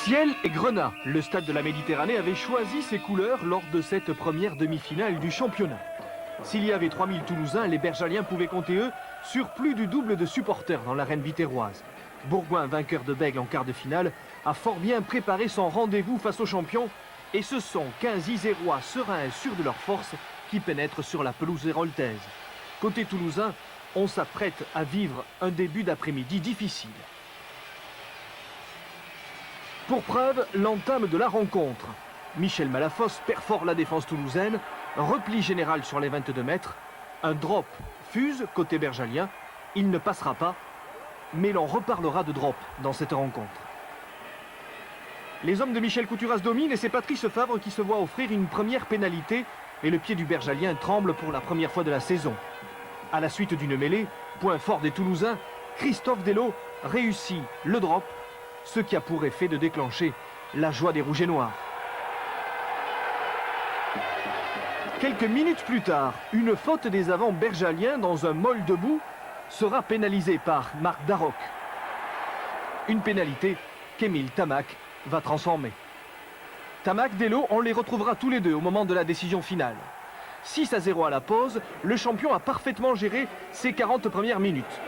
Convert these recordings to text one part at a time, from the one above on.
Ciel et grenat, le stade de la Méditerranée avait choisi ses couleurs lors de cette première demi-finale du championnat. S'il y avait 3000 Toulousains, les Bergaliens pouvaient compter, eux, sur plus du double de supporters dans l'arène biterroise. Bourgoin, vainqueur de Bègle en quart de finale, a fort bien préparé son rendez-vous face aux champions. Et ce sont 15 Isérois sereins et sûrs de leur force qui pénètrent sur la pelouse héroltaise. Côté toulousain, on s'apprête à vivre un début d'après-midi difficile. Pour preuve, l'entame de la rencontre. Michel Malafosse perfore la défense toulousaine, repli général sur les 22 mètres, un drop fuse côté bergalien, il ne passera pas, mais l'on reparlera de drop dans cette rencontre. Les hommes de Michel Couturas dominent et c'est Patrice Favre qui se voit offrir une première pénalité et le pied du bergalien tremble pour la première fois de la saison. À la suite d'une mêlée, point fort des Toulousains, Christophe Delot réussit le drop, ce qui a pour effet de déclencher la joie des Rouges et Noirs. Quelques minutes plus tard, une faute des avants bergaliens dans un molle debout sera pénalisée par Marc Darroch. Une pénalité qu'Émile Tamac va transformer. Tamac, Delot, on les retrouvera tous les deux au moment de la décision finale. 6-0 à la pause, le champion a parfaitement géré ses 40 premières minutes.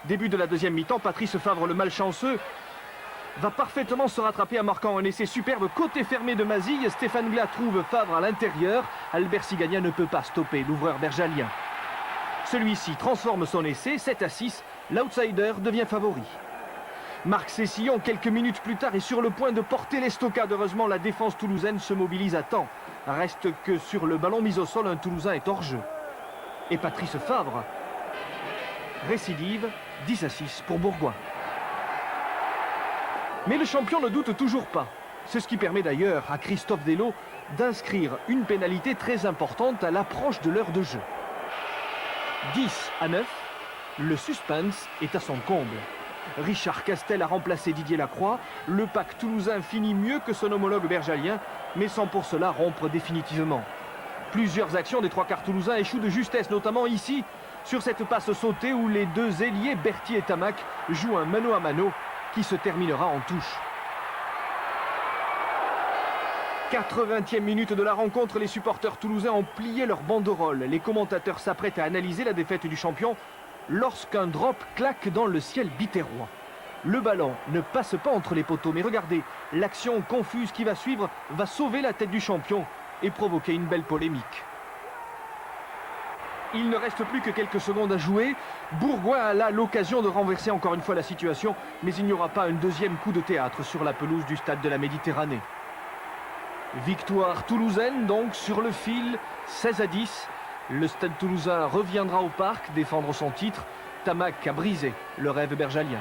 Début de la deuxième mi-temps, Patrice Favre, le malchanceux, va parfaitement se rattraper en marquant un essai superbe côté fermé de Mazille. Stéphane Glas trouve Favre à l'intérieur. Albert Sigagna ne peut pas stopper l'ouvreur bergalien. Celui-ci transforme son essai, 7-6, l'outsider devient favori. Marc Cessillon, quelques minutes plus tard, est sur le point de porter l'estocade. Heureusement, la défense toulousaine se mobilise à temps. Reste que sur le ballon mis au sol, un Toulousain est hors jeu. Et Patrice Favre récidive, 10-6 pour Bourgoin. Mais le champion ne doute toujours pas. C'est ce qui permet d'ailleurs à Christophe Delot d'inscrire une pénalité très importante à l'approche de l'heure de jeu. 10-9, le suspense est à son comble. Richard Castel a remplacé Didier Lacroix. Le pack toulousain finit mieux que son homologue bergalien, mais sans pour cela rompre définitivement. Plusieurs actions des trois quarts toulousains échouent de justesse, notamment ici, sur cette passe sautée où les deux ailiers, Berthier et Tamac, jouent un mano à mano qui se terminera en touche. 80e minute de la rencontre, les supporters toulousains ont plié leur banderole. Les commentateurs s'apprêtent à analyser la défaite du champion lorsqu'un drop claque dans le ciel biterrois. Le ballon ne passe pas entre les poteaux, mais regardez, l'action confuse qui va suivre va sauver la tête du champion et provoquer une belle polémique. Il ne reste plus que quelques secondes à jouer. Bourgoin a là l'occasion de renverser encore une fois la situation, mais il n'y aura pas un deuxième coup de théâtre sur la pelouse du stade de la Méditerranée. Victoire toulousaine donc sur le fil, 16-10. Le stade toulousain reviendra au parc défendre son titre. Tamac a brisé le rêve bergalien.